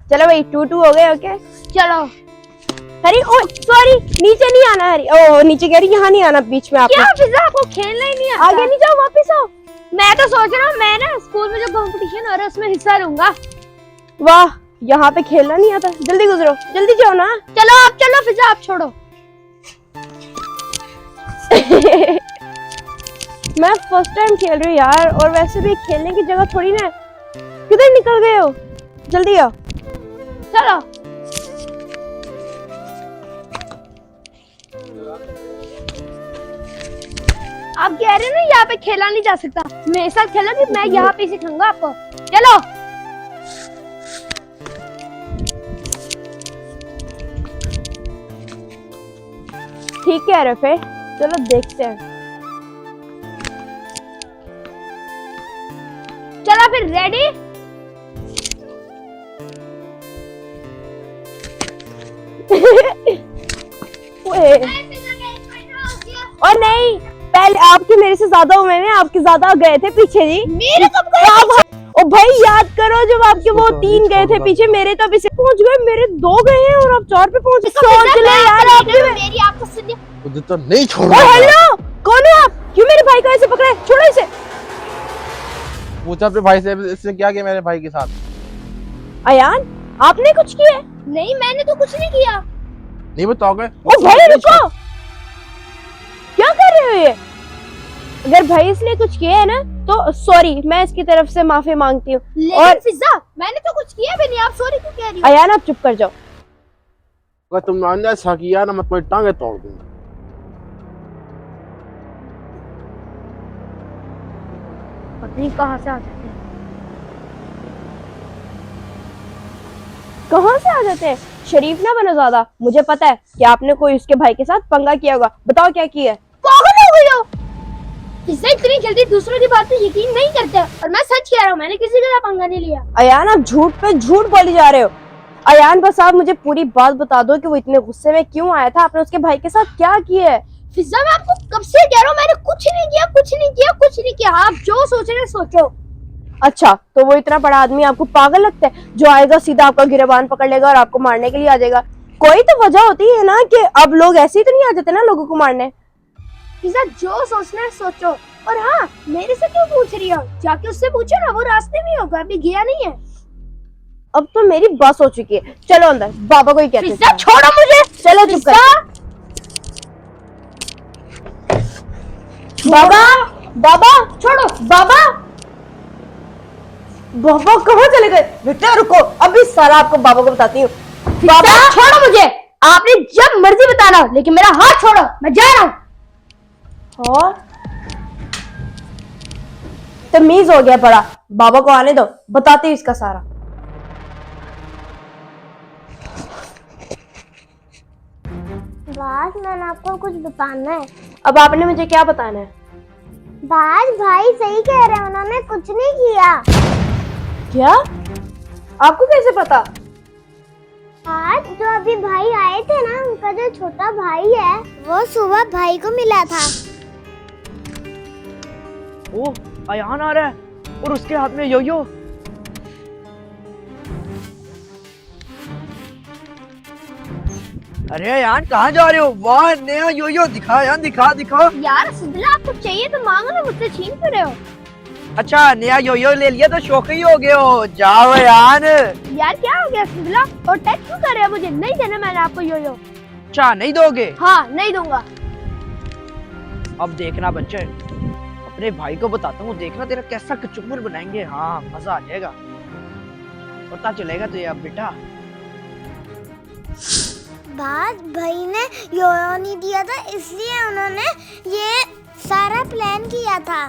चलो भाई 2-2 हो गए। ओके चलो। हरी, ओ सॉरी, नीचे नहीं आना हरी। ओ नीचे कह रही, यहाँ नहीं आना बीच में। आपको क्या फिजा, आपको खेलना ही नहीं आता? आगे नहीं जाओ, वापस आओ। मैं तो सोच रहा हूँ मैं ना स्कूल में जो कंपटीशन हो रहा है उसमें हिस्सा लूंगा। वाह, यहाँ पे खेलना नहीं आता। जल्दी गुजरो, जल्दी जाओ ना। चलो आप चलो, फिजा आप छोड़ो। मैं फर्स्ट टाइम खेल रही हूँ यार, और वैसे भी खेलने की जगह थोड़ी ना है। किधर निकल गए हो? जल्दी आओ। चलो। आप कह रहे हो ना यहाँ पे खेला नहीं जा सकता, मेरे साथ खेलो कि मैं यहाँ पे सिखाऊंगा आपको। चलो। ठीक है रफे, चलो देखते हैं। चलो फिर, रेडी? और नहीं, पहले आपके मेरे से ज्यादा उम्र में, आपके ज्यादा गए थे पीछे जी। मेरे कब गए? ओ भाई याद करो, जब आपके वो 3 गए थे पीछे, मेरे तो अभी से पहुंच गए, मेरे 2 गए हैं और आप 4 पे पहुंचे। सोच ले यार, आपके मेरी आपको सुनिए। मुझे तो नहीं छोड़ना। हेलो, कौन हो आप? क्यों मेरे भाई को ऐसे पकड़े? छोड़ो इसे। पूछा अपने भाई से, इसने क्या किया मेरे भाई के साथ? अयान, आपने कुछ किया? नहीं, मैंने तो कुछ नहीं किया। नहीं बताओगे? ओ भाई रुको, क्या कर रहे हो ये? अगर भाई इसने कुछ किया है ना तो सॉरी, मैं इसकी तरफ से माफी मांगती हूँ। और फिजा, मैंने तो कुछ किया भी नहीं, आप सॉरी क्यों कह रही हो? अयान आप चुप कर जाओ। अगर तुम ऐसा किया ना, मैं तुम्हारी टांगे तोड़ दूंगा। पता नहीं कहाँ से आ जाते हैं। कहाँ से आ जाते हैं? शरीफ ना बनो ज्यादा। मुझे पता है कि आपने कोई उसके भाई के साथ पंगा किया होगा। बताओ क्या किया है? पागल हो गई हो? फिजा इतनी जल्दी दूसरों की बात पे यकीन नहीं करते, और मैं सच कह रहा हूँ, मैंने किसी के साथ पंगा नहीं लिया। अयान आप झूठ पे झूठ बोली जा रहे हो। अयान बस आप मुझे पूरी बात बता दो कि वो इतने गुस्से में क्यों आया था, आपने उसके भाई के साथ क्या किया है? फिजा मैं आपको कब से कह रहा हूँ, मैंने कुछ नहीं किया, कुछ नहीं किया, कुछ नहीं किया। आप जो सोच रहे हैं सोचो। अच्छा, तो वो इतना बड़ा आदमी आपको पागल लगता है जो आएगा सीधा आपका गिरबान पकड़ लेगा और आपको मारने के लिए आ जाएगा? कोई तो वजह होती है ना कि अब लोग ऐसे ही तो नहीं आ जाते ना लोगों को मारने। फिजा जो सोचना है सोचो। और हाँ, मेरे से क्यों पूछ रही हो? जाके उससे पूछो ना, वो रास्ते में होगा, अभी गया नहीं है। अब तो मेरी बस हो चुकी है, चलो अंदर, बाबा को ही कहते हैं। फिजा छोड़ो मुझे। चलो चुप कर। बाबा, बाबा छोड़ो। बाबा, बाबा कहाँ चले गए? बेटा रुको, अभी सारा आपको बाबा को बताती हूँ। बाबा छोड़ो मुझे। आपने जब मर्जी बताना, लेकिन मेरा हाथ छोड़ो, मैं जा रहा हूँ। और तमीज हो गया बड़ा, बाबा को आने दो, बताती हूँ इसका सारा। बाज, मैंने आपको कुछ बताना है। अब आपने मुझे क्या बताना है? बाज भाई सही कह रहे हैं, उन्होंने कुछ नहीं किया। क्या? आपको कैसे पता? आज जो अभी भाई आए थे ना, उनका जो छोटा भाई है, वो सुबह भाई को मिला था। ओ, अयान आ रहा है और उसके हाथ में यो-यो। अरे अयान कहाँ जा रहे हो? वाह, नया यो-यो दिखा यार, दिखा दिखा। यार सिद्धिला, आपको चाहिए तो मांगो ना, मुझसे छीन क्यों रहे हो? अच्छा, नया यो-यो ले लिया तो शौकी हो गए हो। जाओ अयान। यार क्या हो गया सिद्धिला? और टच क्यों कर रहे हो? मुझे नहीं देना मैंने आपको यो-यो। अच्छा, नहीं दोगे? हाँ, नहीं दूंगा। अब देखना बच्चे, अपने भाई को बताता हूँ, देखना तेरा कैसा कचुम्बर बनाएंगे। हाँ, मजा आ जाएगा, पता चलेगा तुझे अब बेटा। बाज भाई ने योयो नहीं दिया था, इसलिए उन्होंने ये सारा प्लान किया था।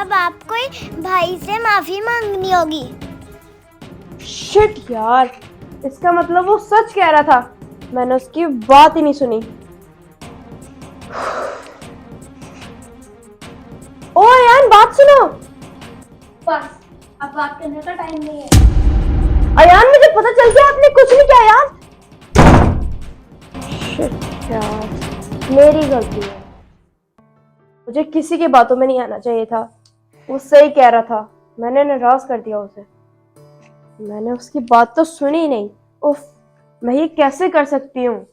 अब आपको ही भाई से माफी मांगनी होगी। शिट यार, इसका मतलब वो सच कह रहा था, मैंने उसकी बात ही नहीं सुनी। ओ यार बात सुनो। बस अब बात करने का टाइम नहीं है। अयान मुझे पता चल गया आपने कुछ नहीं किया यार। शिट यार, मेरी गलती है, मुझे किसी की बातों में नहीं आना चाहिए था। वो सही कह रहा था, मैंने नाराज कर दिया उसे। मैंने उसकी बात तो सुनी नहीं। उफ, मैं ये कैसे कर सकती हूँ।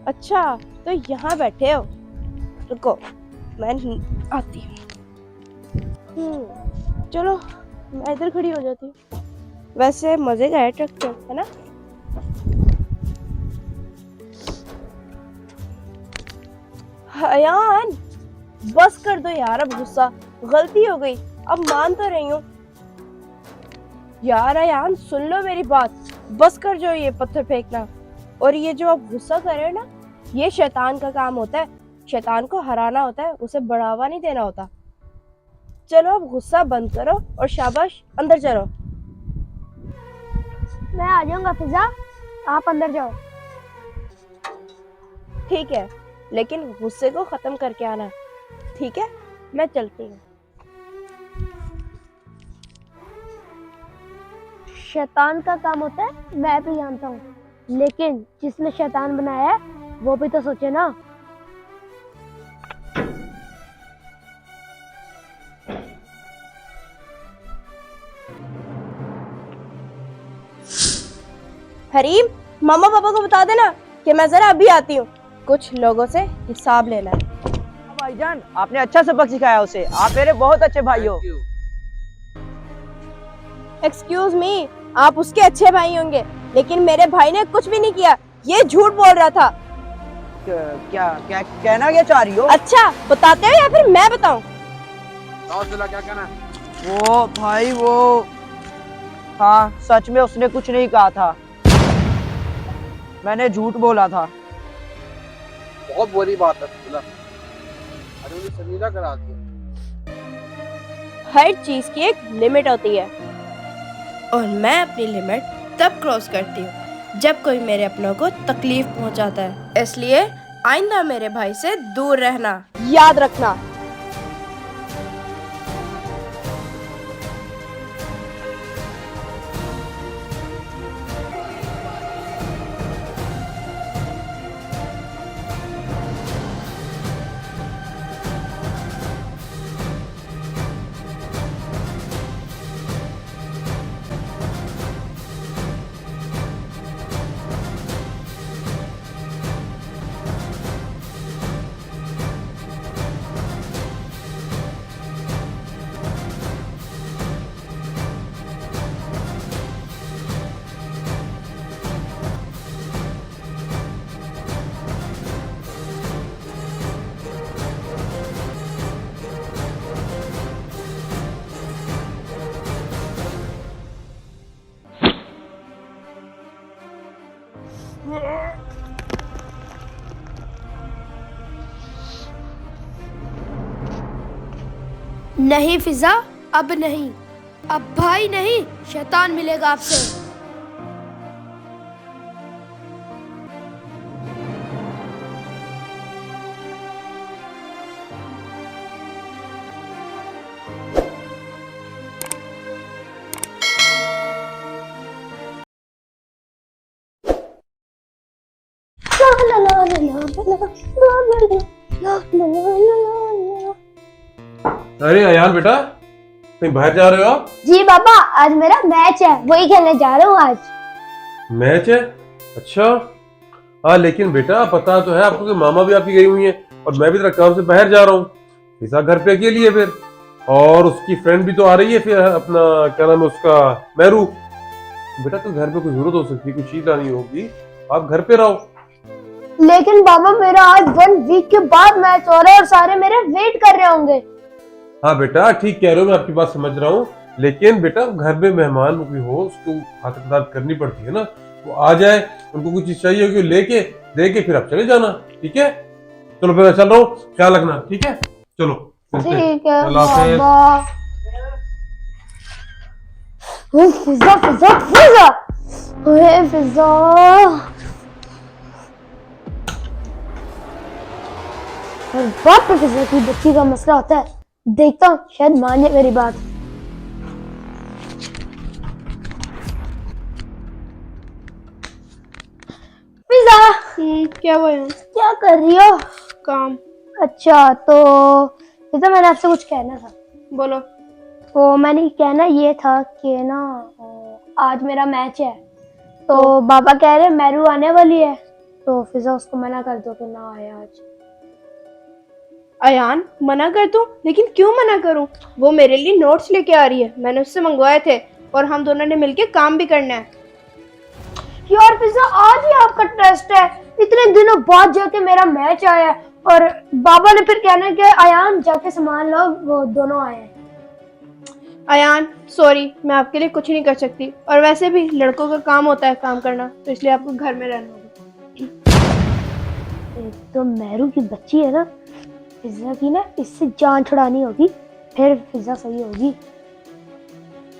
अच्छा, तो यहाँ बैठे हो। रुको, मैं आती हूँ। चलो मैं इधर खड़ी हो जाती हूँ। वैसे मजे का है ट्रैक्टर, है ना? अयान, बस कर दो यार, अब गुस्सा। गलती हो गई, अब मान तो रही हूँ। यार अयान, सुन लो मेरी बात। बस कर जो ये पत्थर फेंकना, और ये जो आप गुस्सा कर रहे हो ना, ये शैतान का काम होता है। शैतान को हराना होता है, उसे बढ़ावा नहीं देना होता। चलो अब गुस्सा बंद करो और शाबाश, अंदर चलो। मैं आ जाऊंगा फिजा, आप अंदर जाओ। ठीक है, लेकिन गुस्से को खत्म करके आना, ठीक है? मैं चलती हूँ। शैतान का काम होता है, मैं भी जानता हूँ, लेकिन जिसने शैतान बनाया है वो भी तो सोचे ना। हरीम, मामा पापा को बता देना कि मैं जरा अभी आती हूँ। कुछ लोगों से हिसाब लेना है। भाईजान, आपने अच्छा सबक सिखाया उसे। आप मेरे बहुत अच्छे भाई हो। एक्सक्यूज मी, आप उसके अच्छे भाई होंगे, लेकिन मेरे भाई ने कुछ भी नहीं किया। ये झूठ बोल रहा था। क्या क्या कहना क्या चाह रही हो? अच्छा, बताते हो या फिर मैं बताऊं? क्या कहना है? वो भाई वो, हाँ सच में उसने कुछ नहीं कहा था, मैंने झूठ बोला था। बहुत बुरी बात है सफीला। अरे मुझे शर्मिंदा करा दिया। हर चीज की एक लिमिट होती है, और मैं अपनी लिमिट तब क्रॉस करती हूँ जब कोई मेरे अपनों को तकलीफ पहुंचाता है। इसलिए आइंदा मेरे भाई से दूर रहना, याद रखना। नहीं फिजा, अब नहीं। अब भाई नहीं, शैतान मिलेगा आपसे। अरे अयान बेटा, कहीं बाहर जा रहे हो आप? जी पापा, आज मेरा मैच है, वही खेलने जा रहा हूँ आज। मैच है? अच्छा। हाँ लेकिन बेटा पता तो है आपको कि मामा भी आपकी गई हुई है और मैं भी तेरा काम से बाहर जा रहा हूँ। ऐसा घर पे अकेली है फिर, और उसकी फ्रेंड भी तो आ रही है फिर, अपना क्या नाम है उसका, मेहरू। बेटा तो घर पे कोई जरूरत हो सकती है, कुछ चीज लानी होगी, आप घर पे रहो। लेकिन पापा मेरा आज 1 वीक के बाद मैच हो रहा है और सारे मेरे वेट कर रहे होंगे। हाँ बेटा ठीक कह रहे हो, मैं आपकी बात समझ रहा हूँ, लेकिन बेटा घर में मेहमान कोई हो उसको खातिरदार करनी पड़ती है ना। वो आ जाए, उनको कुछ चीज चाहिए होगी लेके दे के फिर आप चले जाना, ठीक है? चलो फिर मैं चल रहा हूँ, ख्याल रखना, ठीक है? चलो ठीक है अल्लाह हाफिज़। पापा। फिजा फिजा फिजा ओए फिजा, हर बात पे फिजा की बच्ची का मसला होता है। देखता हूँ शायद मान जाए मेरी बात। फिजा, क्या हुआ? क्या कर रही हो? काम। अच्छा, तो फिजा मैंने आपसे कुछ कहना था। बोलो। तो मैंने कहना ये था कि ना आज मेरा मैच है, तो बाबा कह रहे मैरू आने वाली है, तो फिजा उसको मना कर दो कि ना आए आज। अयान, मना कर दूं? लेकिन क्यों मना करूं? वो मेरे लिए नोट्स लेके आ रही है, मैंने उससे मंगवाए थे और हम दोनों ने मिलके काम भी करना है। यार फिजा, आज ही आपका टेस्ट है, इतने दिनों बाद जाके मेरा मैच आया है, और बाबा ने फिर कहना है कि अयान जाके सामान लो, वो दोनों आए हैं। अयान सॉरी, मैं आपके लिए कुछ नहीं कर सकती, और वैसे भी लड़कों का काम होता है काम करना, तो इसलिए आपको घर में रहना होगा। एक तो मैरू की बच्ची है ना, फिजा की ना इससे जान छुड़ानी होगी, फिर फिजा सही होगी।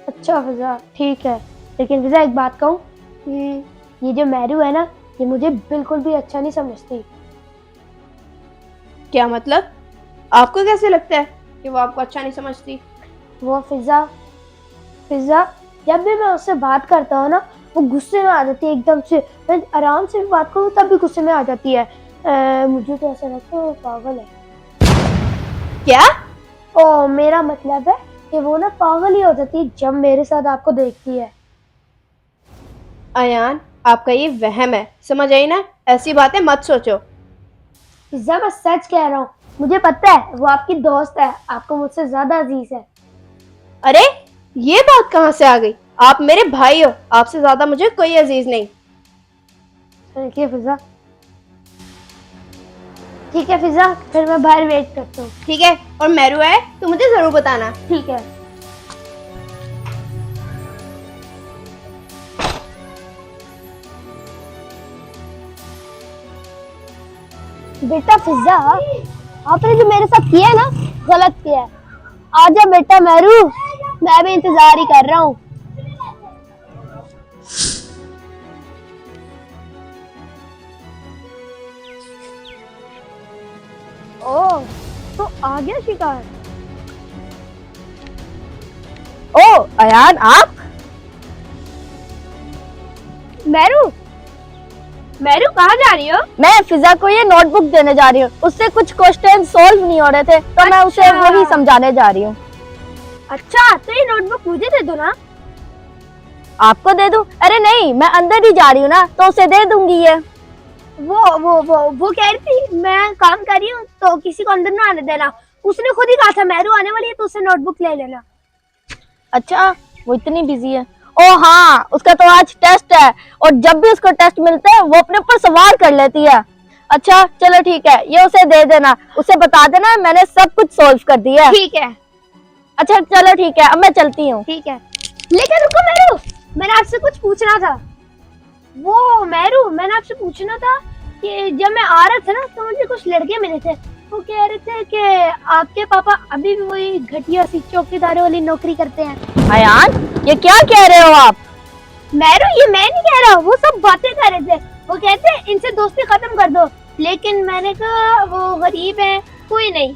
अच्छा फिजा, ठीक है, लेकिन फिजा एक बात कहूँ, ये जो मैरू है ना, ये मुझे बिल्कुल भी अच्छा नहीं समझती। क्या मतलब? आपको कैसे लगता है कि वो आपको अच्छा नहीं समझती? वो फिजा जब भी मैं उससे बात करता हूँ ना, वो गुस्से में आ जाती है एकदम से। मैं आराम से भी बात करूँ तब भी गुस्से में आ जाती है। मुझे तो ऐसा लगता है वो पागल है। क्या? ओ, मेरा मतलब है कि वो ना पागल ही हो जाती है जब मेरे साथ आपको देखती है। अयान, आपका ये वहम है, समझ आई ना? ऐसी बातें मत सोचो। फिजा, मैं सच कह रहा हूँ, मुझे पता है वो आपकी दोस्त है, आपको मुझसे ज्यादा अजीज है। अरे, ये बात कहाँ से आ गई? आप मेरे भाई हो, आपसे ज्यादा मुझे कोई अजीज नहीं। ठीक है फिजा, ठीक है फिजा, फिर मैं बाहर वेट करता हूँ। ठीक है, और मैरू आए तो मुझे जरूर बताना। ठीक है। बेटा फिजा, आपने जो मेरे साथ किया है ना, गलत किया है। आजा बेटा मैरू, मैं भी इंतजार ही कर रहा हूँ। ओह, तो आ गया शिकार। ओ अयान, आप? मैरू कहाँ जा रही हो? मैं फिजा को ये नोटबुक देने जा रही हूँ, उससे कुछ क्वेश्चन सॉल्व नहीं हो रहे थे, तो मैं उसे वही समझाने जा रही हूँ। अच्छा, तो ये नोटबुक मुझे दे दो ना। आपको दे दूं? अरे नहीं, मैं अंदर ही जा रही हूँ ना, तो उसे दे दूंगी ये। वो कह रही थी मैं काम कर रही हूँ तो किसी को अंदर ना आने देना। उसने खुद ही कहा था मैरू आने वाली है तो उससे नोटबुक ले लेना। अच्छा, वो इतनी बिजी है। ओ हाँ, उसका तो आज टेस्ट है, और जब भी उसको टेस्ट मिलता है वो अपने ऊपर सवार कर लेती है। अच्छा चलो ठीक है, ये उसे दे देना, उसे बता देना मैंने सब कुछ सॉल्व कर दिया है। ठीक है। अच्छा चलो ठीक है, अब मैं चलती हूँ। ठीक है, लेकिन रुको मैरू, मैंने आपसे कुछ पूछना था। वो मैरू, मैंने आपसे पूछना था कि जब मैं आ रहा था ना, तो मुझे कुछ लड़के मिले थे, वो कह रहे थे कि आपके पापा अभी भी वही घटिया सी चौकीदारी वाली नौकरी करते हैं। अयान, ये क्या कह रहे हो आप? मैरू, ये मैं नहीं कह रहा, वो सब बातें कर रहे थे। वो कहते हैं इनसे दोस्ती खत्म कर दो, लेकिन मैंने कहा वो गरीब है, कोई नहीं,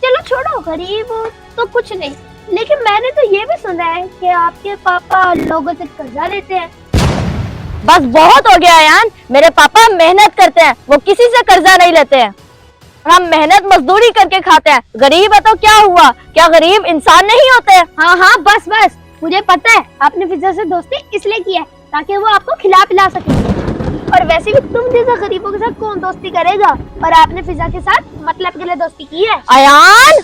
चलो छोड़ो, गरीब हो तो कुछ नहीं, लेकिन मैंने तो ये भी सुना है कि आपके पापा लोगों से कर्जा लेते हैं। बस बहुत हो गया अयान, मेरे पापा मेहनत करते हैं, वो किसी से कर्जा नहीं लेते हैं, और हम मेहनत मजदूरी करके खाते हैं। गरीब है तो क्या हुआ, क्या गरीब इंसान नहीं होते? हाँ हाँ, बस बस, मुझे पता है आपने फिजा से दोस्ती इसलिए की है ताकि वो आपको खिला पिला सके, और वैसे भी तुम जैसा गरीबों के साथ कौन दोस्ती करेगा, और आपने फिजा के साथ मतलब के लिए दोस्ती की है। अयान,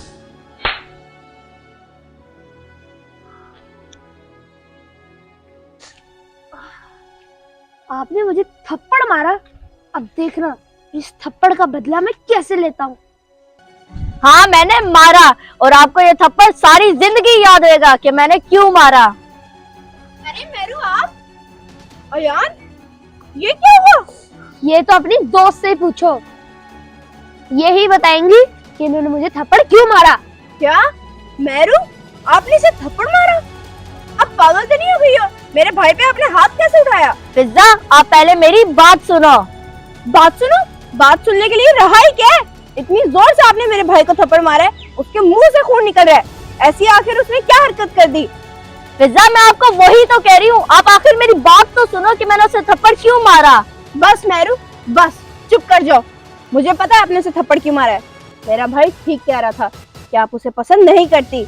आपने मुझे थप्पड़ मारा, अब देखना इस थप्पड़ का बदला मैं कैसे लेता हूँ। हाँ मैंने मारा, और आपको ये थप्पड़ सारी जिंदगी याद रहेगा कि मैंने क्यों मारा। अरे मैरू, आप? अयान, ये क्या हुआ? ये तो अपनी दोस्त से ही पूछो, यही बताएंगी कि इन्होंने मुझे थप्पड़ क्यों मारा। क्या मैरू, आपने इसे थप्पड़ मारा? आप पागल तो नहीं हो गई हो? मेरे भाई पे आपने हाथ कैसे उठाया? फिजा, आप पहले मेरी बात सुनो। बात सुनो? बात सुनने के लिए रहा ही क्या है? इतनी जोर से आपने मेरे भाई को थप्पड़ मारा है, उसके मुंह से खून निकल रहा है। ऐसी आखिर उसने क्या हरकत कर दी? फिजा, मैं आपको वही तो कह रही हूँ, आप आखिर मेरी बात तो सुनो कि मैंने उसे थप्पड़ क्यों मारा। बस मेहरू, बस चुप कर जाओ। मुझे पता है आपने उसे थप्पड़ क्यों मारा है। मेरा भाई ठीक कह रहा था कि आप उसे पसंद नहीं करती।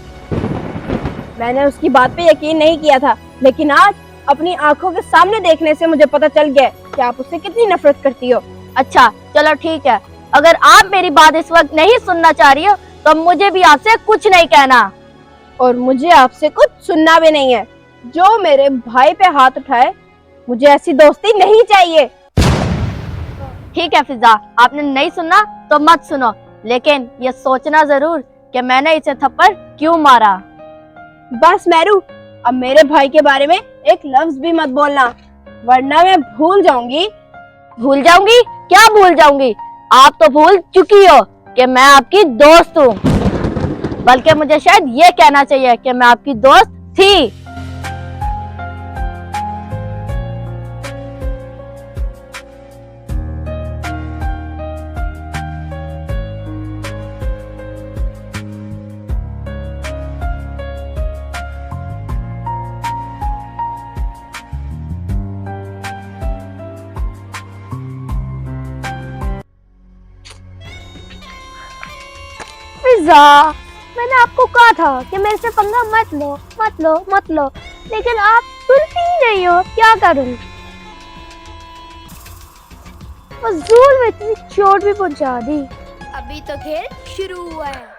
मैंने उसकी बात पे यकीन नहीं किया था, लेकिन आज अपनी आंखों के सामने देखने से मुझे पता चल गया कि आप उससे कितनी नफरत करती हो। अच्छा चलो ठीक है, अगर आप मेरी बात इस वक्त नहीं सुनना चाह रही हो तो मुझे भी आपसे कुछ नहीं कहना, और मुझे आपसे कुछ सुनना भी नहीं है। जो मेरे भाई पे हाथ उठाए, मुझे ऐसी दोस्ती नहीं चाहिए। ठीक है फिजा, आपने नहीं सुनना तो मत सुनो, लेकिन ये सोचना जरूर कि मैंने इसे थप्पड़ क्यों मारा। बस मेहरू, अब मेरे भाई के बारे में एक लफ्ज भी मत बोलना, वरना मैं भूल जाऊंगी। भूल जाऊंगी? क्या भूल जाऊंगी? आप तो भूल चुकी हो कि मैं आपकी दोस्त हूँ, बल्कि मुझे शायद ये कहना चाहिए कि मैं आपकी दोस्त थी। फिजा, मैंने आपको कहा था कि मेरे से पंगा मत लो, मत लो, मत लो, लेकिन आप सुनती ही नहीं हो। क्या करूं? फजूल में इतनी चोट भी पहुंचा दी। अभी तो खेल शुरू हुआ है।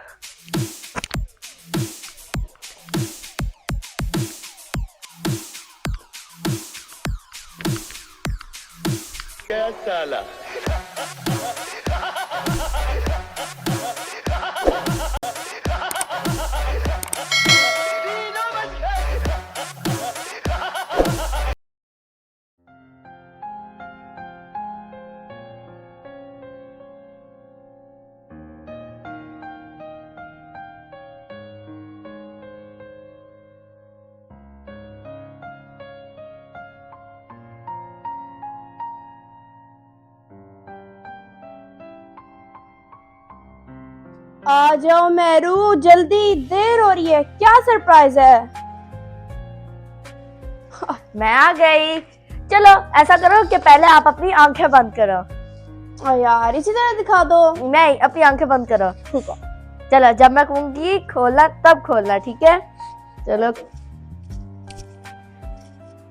आ जाओ मेहरू, जल्दी, देर हो रही है। क्या सरप्राइज है? मैं आ गई। चलो ऐसा करो कि पहले आप अपनी आंखें बंद करो। यार इसी तरह दिखा दो। नहीं, अपनी आंखें बंद करो। ठीक है। चलो, जब मैं कहूंगी खोलना तब खोलना, ठीक है? चलो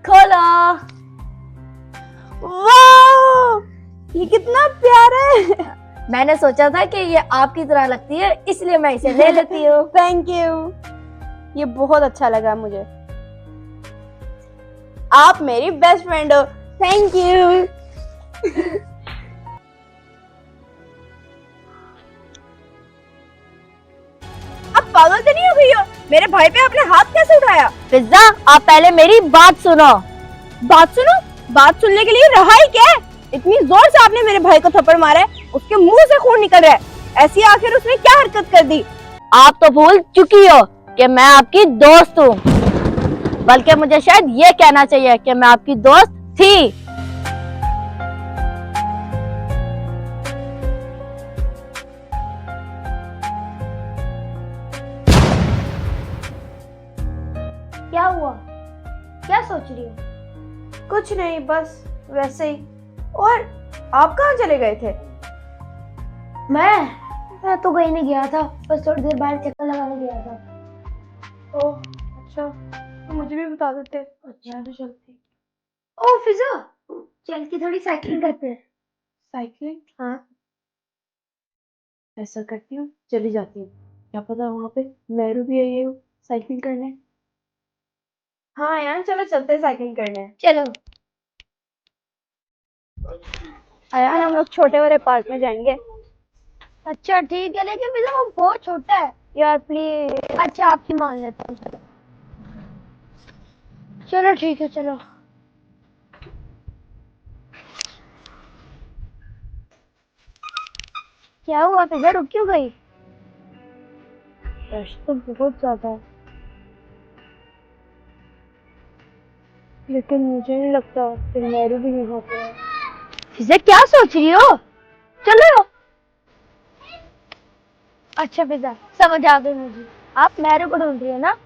खोलो। वाह, ये कितना प्यारा है। मैंने सोचा था कि ये आपकी तरह लगती है, इसलिए मैं इसे ले लेती हूँ। थैंक यू, ये बहुत अच्छा लगा मुझे। आप मेरी बेस्ट फ्रेंड हो। Thank you. आप पागल तो नहीं हो गई हो? मेरे भाई पे आपने हाथ कैसे उठाया? फिजा, आप पहले मेरी बात सुनो। बात सुनो? बात सुनने के लिए रहा ही क्या है? इतनी जोर से आपने मेरे भाई को थप्पड़ मारा है, उसके मुंह से खून निकल रहा है। ऐसी आखिर उसने क्या हरकत कर दी? आप तो भूल चुकी हो कि मैं आपकी दोस्त हूँ, बल्कि मुझे शायद ये कहना चाहिए कि मैं आपकी दोस्त थी। क्या हुआ? क्या सोच रही हो? कुछ नहीं, बस वैसे ही। और आप कहाँ चले गए थे? मैं तो कहीं नहीं गया था, बस थोड़ी देर बाहर चक्कर लगाने गया था। ओह अच्छा, तो मुझे भी बता देते। अच्छा तो चलती। ओ फिजा, चल के थोड़ी साइकिलिंग करते हैं। साइकिलिंग? हाँ। ऐसा करती हूँ, चली जाती हूँ। क्या पता वहां पे मेहरू भी आई हो साइकिलिंग करने। हाँ यार, चलो चलते हैं साइकिलिंग करने। चलो। यार हम लोग छोटे वाले पार्क में जाएंगे। अच्छा ठीक है, लेकिन फिजा वो बहुत छोटा है। यार प्लीज। अच्छा, आपकी मान लेता हूँ। चलो ठीक है, चलो। क्या हुआ फिजा, रुक क्यों गई? रश तो बहुत ज्यादा है। लेकिन मुझे नहीं लगता कि मेरू भी यहाँ पे है। फिजा क्या सोच रही हो? चलो। अच्छा फिजा समझ आ गई मुझे, आप मेरू को ढूंढ रही हो ना?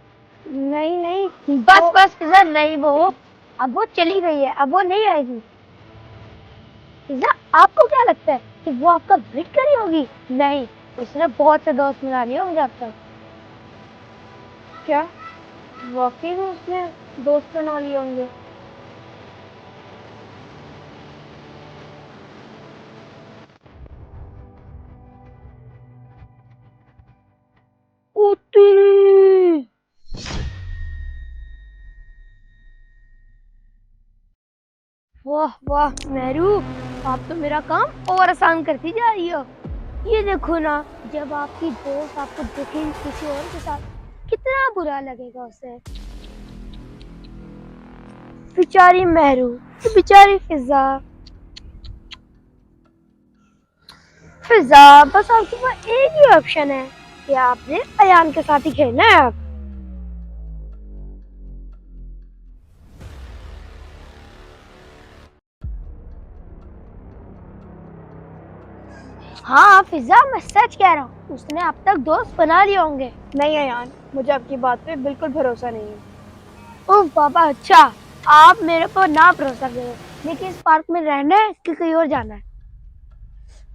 नहीं नहीं, बस बस फिजा, नहीं वो अब वो चली गई है, अब वो नहीं आएगी। फिजा आपको क्या लगता है कि वो आपका वेट कर रही होगी? नहीं, उसने बहुत से दोस्त बना लिए होंगे अब तक। क्या वाकई में उसने दोस्त बना लिए होंगे? वाह वाह मेरू, आप तो मेरा काम और आसान करती जा रही हो। ये देखो ना, जब आपकी दोस्त आपको देखेगी किसी और के साथ, कितना बुरा लगेगा उसे। बेचारी मेहरू, बेचारी फिजा। फिजा बस आपके पास एक ही ऑप्शन है कि आपने अयान के साथ ही खेलना है। आप हाँ फिजा, मैं सच कह रहा हूँ, उसने अब तक दोस्त बना लिए होंगे। नहीं अयान, मुझे आपकी बात पे बिल्कुल भरोसा नहीं है। ओह बाबा, अच्छा आप मेरे पर ना भरोसा करो, लेकिन इस पार्क में रहना है कि कहीं और जाना है?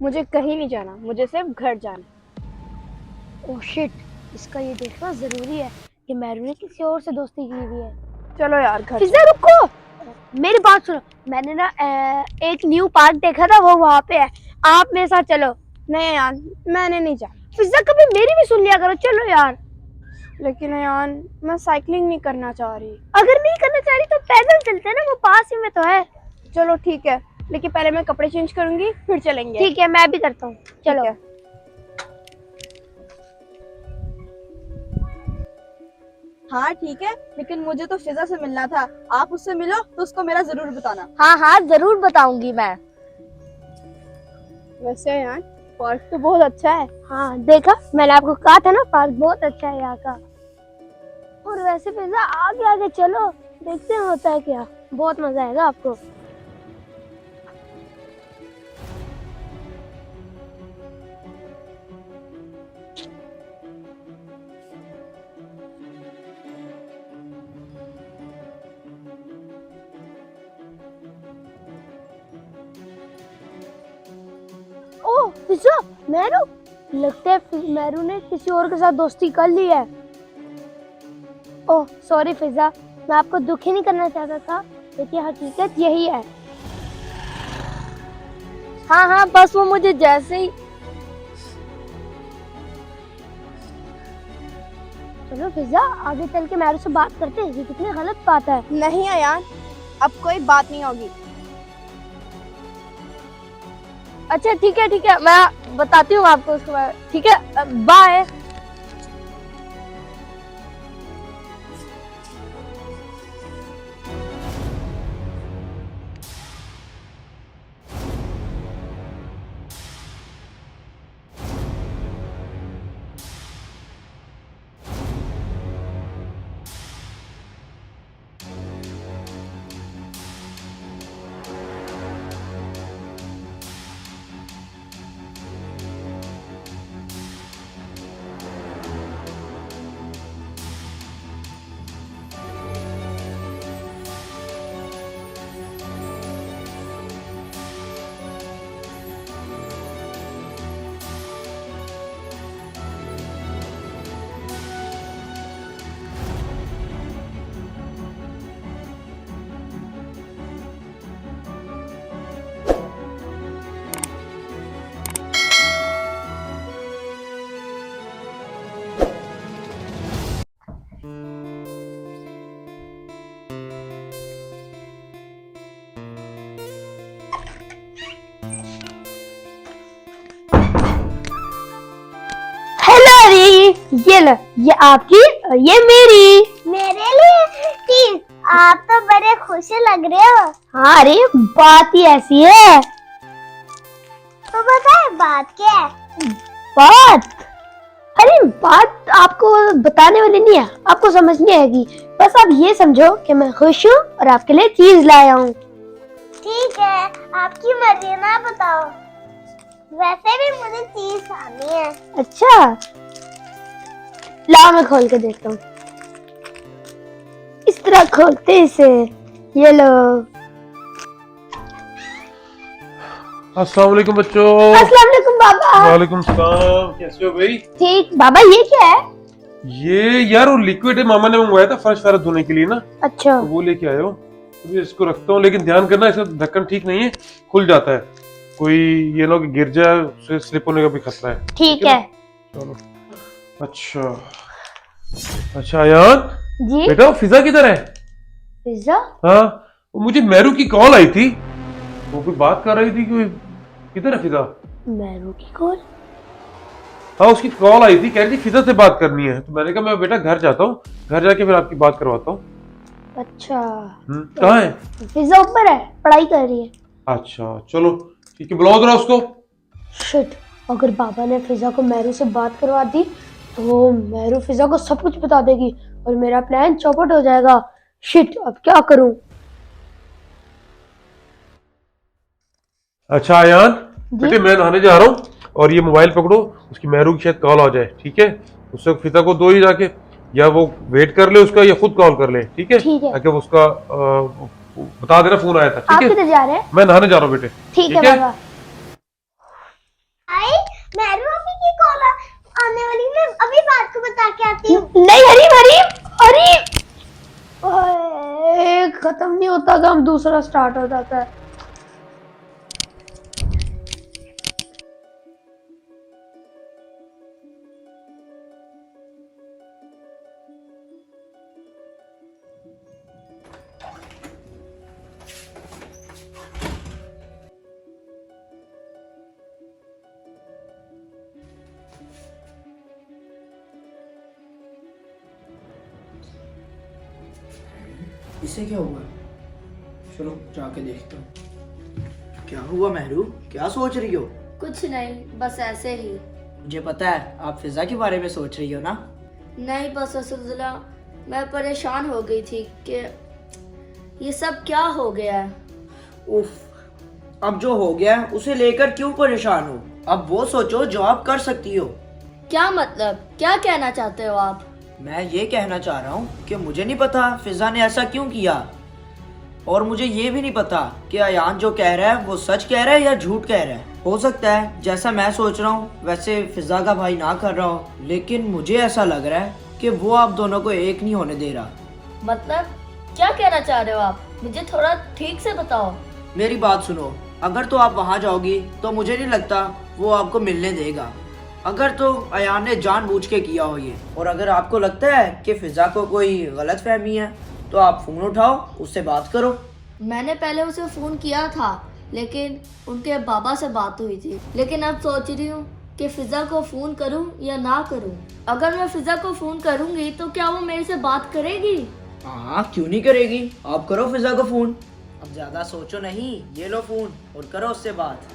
मुझे कहीं नहीं जाना, मुझे सिर्फ घर जाना है। ओह शिट, इसका ये देखना जरूरी है कि मेरू ने किसी और से दोस्ती की हुई है। चलो यार घर फिजा रुको, मेरी बात सुनो। मैंने ना एक न्यू पार्क देखा था, वो वहाँ पे है, आप मेरे साथ चलो। नहीं यार, मैंने नहीं जाना। फिजा कभी मेरी भी सुन लिया करो, चलो यार। लेकिन यार मैं साइकिलिंग नहीं करना चाह रही। अगर नहीं करना चाह रही तो पैदल चलते हैं ना, वो पास ही में तो है। चलो ठीक है, लेकिन पहले मैं कपड़े चेंज करूंगी फिर चलेंगे। ठीक है, मैं भी करता हूँ, चलो। ठीक है। हाँ ठीक है, लेकिन मुझे तो फिजा से मिलना था। आप उससे मिलो तो उसको मेरा जरूर बताना। हाँ हाँ जरूर बताऊंगी मैं। वैसे यार पार्क तो बहुत अच्छा है। हाँ देखा, मैंने आपको कहा था ना, पार्क बहुत अच्छा है यहाँ का। और वैसे फिजा आगे आगे चलो, देखते हैं होता है क्या, बहुत मजा आएगा आपको। ओह फिजा, मेरू, लगता है मेरू ने किसी और के साथ दोस्ती कर ली है। ओह सॉरी फिजा, मैं आपको दुखी नहीं करना चाहता था, लेकिन हकीकत यही है। हाँ हाँ, बस वो मुझे जैसे ही। चलो फिजा, आगे चल के मेरू से बात करते हैं, ये कितनी गलत बात है। नहीं यार, अब कोई बात नहीं होगी। अच्छा ठीक है, मैं बताती हूँ आपको उसके बारे में। ठीक है, बाय। ये लो, ये आपकी और ये मेरी। मेरे लिए चीज, आप तो बड़े खुश लग रहे हो। हाँ अरे बात ही ऐसी है। तो बताए बात क्या है? बात, अरे बात आपको बताने वाली नहीं है, आपको समझनी आएगी। बस आप ये समझो कि मैं खुश हूँ और आपके लिए चीज लाया हूँ। ठीक है, आपकी मर्जी, ना बताओ। वैसे भी मुझे चीज खानी है। अच्छा, लाओ मैं खोल के देखता हूँ। इस तरह खोलते हैं इसे। ये लो। अस्सलाम वालेकुम बच्चों। अस्सलाम वालेकुम बाबा। वालेकुम सलाम, कैसे हो भाई? ठीक बाबा, ये क्या है? ये यार वो लिक्विड है, मामा ने मंगवाया था फर्श वारा धोने के लिए ना, अच्छा तो वो लेके आए हो। अभी इसको रखता हूँ, लेकिन ध्यान करना इसका ढक्कन ठीक नहीं है, खुल जाता है। कोई ये ना कि गिर जाए, उससे स्लिप होने का भी खतरा है। ठीक है। चलो। अच्छा अच्छा अयान जी बेटा, वो फिजा किधर है? पिज्जा? हाँ, वो मुझे मेरू की कॉल आई थी, वो कोई बात कर रही थी कि किधर है फिजा? मैरू की कॉल? हाँ, उसकी कॉल आई थी, कह रही थी फिजा से बात करनी है। तो मैंने कहा मैं बेटा घर जाता हूँ, घर जाके फिर आपकी बात करवाता हूँ। अच्छा, कहाँ है? पिज्जा ऊपर है, पढ़ाई कर रही है। अच्छा चलो ठीक है, बुलाओ जरा उसको। शिट, अगर बाबा ने फिजा को मैरू से बात करवा दी तो मैरू फिजा को सब कुछ बता देगी और मेरा प्लान चौपट हो जाएगा। शिट, अब क्या करूं? अच्छा अयान जी? बेटे, मैं नहाने जा रहा हूँ और ये मोबाइल पकड़ो, उसकी मेहरू की शायद कॉल आ जाए, ठीक है? उससे फिजा को दो ही जाके, या वो वेट कर ले उसका या खुद कॉल कर ले, ठीक है? ठीक है। ताकि वो उसका बता देना फोन आया था, आप ठीक है? किधर जा रहे हैं? मैं नहाने जा रहा हूँ बेटे। ठीक है बाबा। आई, मैरू अभी की कॉल आने वाली, मैं अभी बात को बता के आती हूँ। नहीं हरीम, हरीम, हरीम। ओए, खत्म नहीं होता काम, दूसरा स्टार्ट हो जाता है। इसे क्या हुआ? चलो जाके देखता हूँ। क्या हुआ मेहरू, क्या सोच रही हो? कुछ नहीं, बस ऐसे ही। मुझे पता है आप फिजा के बारे में सोच रही हो ना। नहीं बस असुल्ला, मैं परेशान हो गई थी कि ये सब क्या हो गया है। उफ, अब जो हो गया उसे लेकर क्यों परेशान हो? अब वो सोचो जो आप कर सकती हो। क्या मतलब, क्या कहना चाहते हो आप? मैं ये कहना चाह रहा हूँ कि मुझे नहीं पता फिजा ने ऐसा क्यों किया, और मुझे ये भी नहीं पता कि अयान जो कह रहा है वो सच कह रहा है या झूठ कह रहा है। हो सकता है जैसा मैं सोच रहा हूँ वैसे फिजा का भाई ना कर रहा हो, लेकिन मुझे ऐसा लग रहा है कि वो आप दोनों को एक नहीं होने दे रहा। मतलब क्या कहना चाह रहे हो आप? मुझे थोड़ा ठीक से बताओ। मेरी बात सुनो, अगर तो आप वहाँ जाओगी तो मुझे नहीं लगता वो आपको मिलने देगा। अगर तो अयान ने जानबूझ के किया हो ये, और अगर आपको लगता है कि फिजा को कोई गलत फहमी है तो आप फोन उठाओ, उससे बात करो। मैंने पहले उसे फोन किया था, लेकिन उनके बाबा से बात हुई थी। लेकिन अब सोच रही हूँ कि फिजा को फोन करूँ या ना करूँ। अगर मैं फिजा को फोन करूँगी तो क्या वो मेरे से बात करेगी? हाँ, क्यों नहीं करेगी, आप करो फिजा को फोन। अब ज्यादा सोचो नहीं, ये लो फोन और करो उससे बात।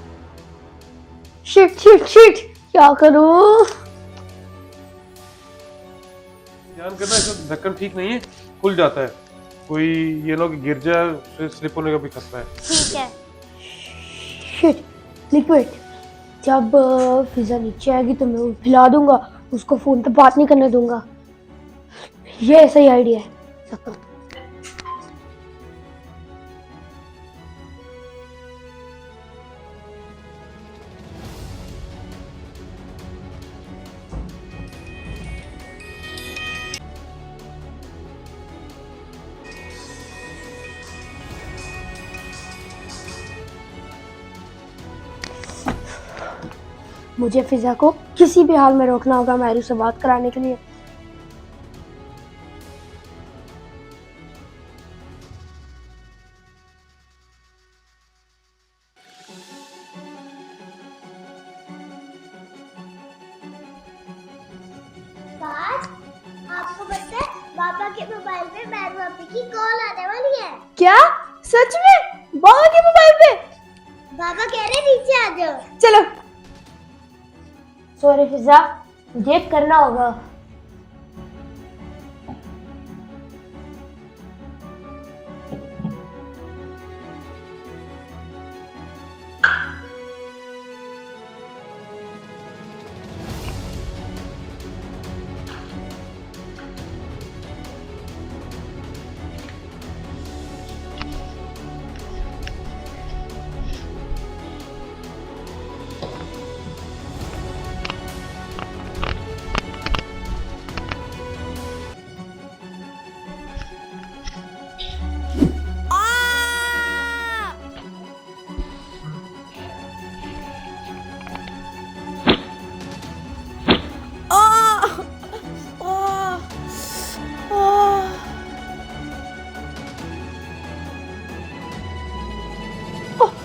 शिट शिट शिट, क्या करूं? ध्यान करना इसका ढक्कन ठीक नहीं है, खुल जाता है। कोई ये ना कि गिर जाए, उससे स्लिप होने का भी खतरा है। ठीक है। Shit, liquid. जब फिजा नीचे आएगी तो मैं उसे हिला दूंगा, उसको फोन पे बात नहीं करने दूंगा। ये सही आइडिया है। मुझे फिजा को किसी भी हाल में रोकना होगा मैरू से बात कराने के लिए। आपको पता है पापा के मोबाइल पे मैरू पापा की कॉल आने वाली है। क्या सच में? बाबा के मोबाइल पे? पापा कह रहे नीचे आ जाओ। चलो। सॉरी फिजा, मुझे करना होगा।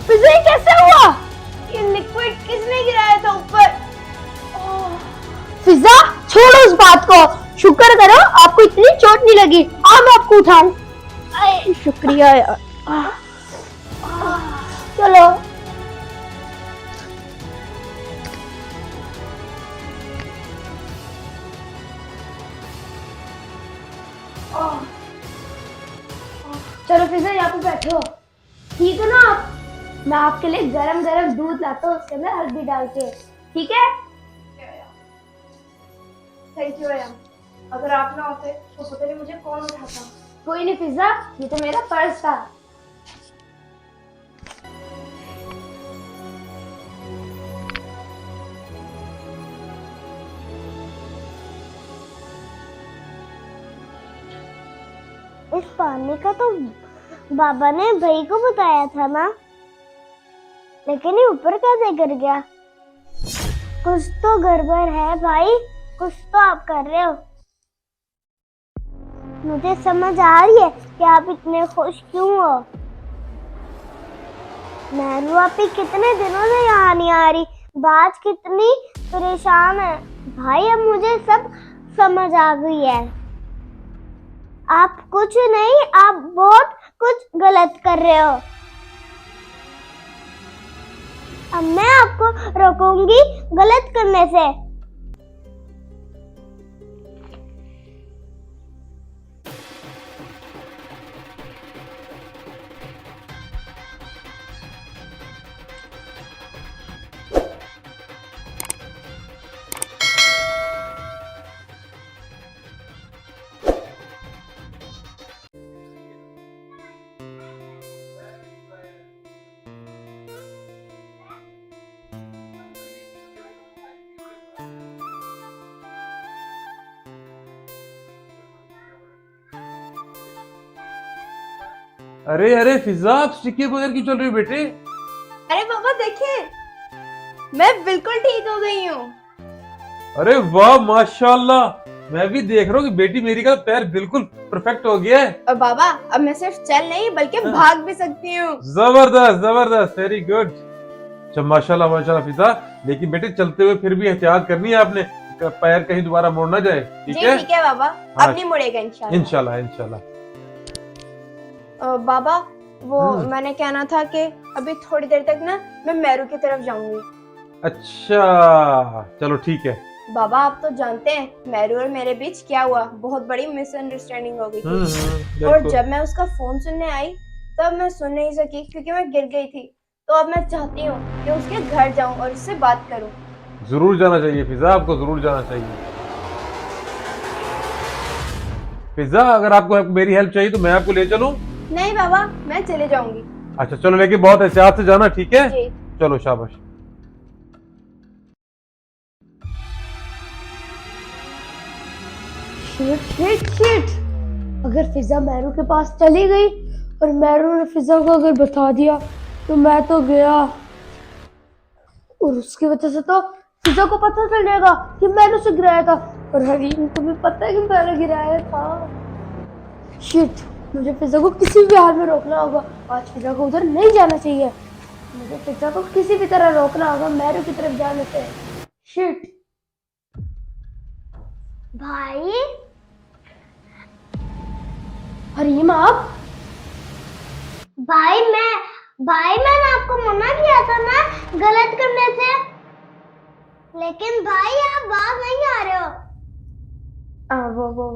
फिजा ये कैसे हुआ? ये लिक्विड किसने गिराया था ऊपर? फिजा छोड़ो उस बात को, शुक्र करो आपको इतनी चोट नहीं लगी। आओ मैं आपको उठाऊं। शुक्रिया यार। चलो चलो फिजा यहाँ पे बैठो, ठीक है ना? आप मैं आपके लिए गरम गरम दूध लाता हूँ, उसके अंदर हल्दी डाल के, ठीक है? थैंक यू यार, अगर आप ना होते तो पता नहीं मुझे कौन उठाता। कोई नहीं फिजा, ये तो मेरा पर्स था। इस पानी का तो बाबा ने भाई को बताया था ना, लेकिन ये ऊपर कैसे गिर गया? कुछ तो गड़बड़ है भाई, कुछ तो आप कर रहे हो। मुझे समझ आ रही है कि आप इतने खुश क्यों हो। महरू आपी कितने दिनों से यहाँ नहीं आ रही, बात कितनी परेशान है भाई। अब मुझे सब समझ आ गई है। आप कुछ नहीं, आप बहुत कुछ गलत कर रहे हो। अब मैं आपको रोकूंगी गलत करने से। अरे अरे फिजा, आप स्टिकी बगैर क्यों चल रही हो बेटे? अरे बाबा देखिए, मैं बिल्कुल ठीक हो गई हूँ। अरे वाह माशाल्लाह, मैं भी देख रहा हूँ कि बेटी मेरी का पैर बिल्कुल परफेक्ट हो गया है। और बाबा अब मैं सिर्फ चल नहीं बल्कि भाग भी सकती हूँ। जबरदस्त जबरदस्त, वेरी गुड। अच्छा माशाल्लाह माशाल्लाह फिजा, लेकिन बेटे चलते हुए फिर भी एहतियात करनी है आपने, पैर कहीं दोबारा मुड़ ना जाए, ठीक जी है? ठीक है बाबा, हाँ। अब नहीं मुड़ेगा इंशाल्लाह। इंशाल्लाह इंशाल्लाह। बाबा वो मैंने कहना था कि अभी थोड़ी देर तक ना मैं मेरू की तरफ जाऊंगी। अच्छा चलो ठीक है। बाबा आप तो जानते हैं मेरू और मेरे बीच क्या हुआ, बहुत बड़ी मिसअंडरस्टैंडिंग हो गई थी। और बिल्कुल। जब मैं उसका फोन सुनने आई तब मैं सुन नहीं सकी क्योंकि मैं गिर गई थी। तो अब मैं चाहती हूँ कि उसके घर जाऊं और उससे बात करूं। जरूर जाना चाहिए फिजा, आपको जरूर जाना चाहिए। फिजा अगर आपको मेरी हेल्प चाहिए तो मैं आपको ले चलूं? नहीं बाबा मैं चले जाऊंगी। अच्छा चलो, लेकिन बहुत एहतियात से जाना, ठीक है? जी। चलो शाबाश। शिट शिट शिट, अगर फिजा मैरू के पास चली गई और मैरू ने फिजा को अगर बता दिया तो मैं तो गया, और उसकी वजह से तो फिजा को पता चल जाएगा कि मैंने उसे गिराया था, और हरीम को भी पता है कि मैंने गिराया था। शिट, मुझे फिजा को किसी भी हाल में रोकना होगा। आज फिजा को उधर नहीं जाना चाहिए, मुझे फिजा को किसी भी तरह रोकना होगा मैरू की तरफ जाने से। शिट भाई हरीम, आप भाई मैंने आपको मना किया था ना गलत करने से, लेकिन भाई आप बाहर नहीं आ रहे हो।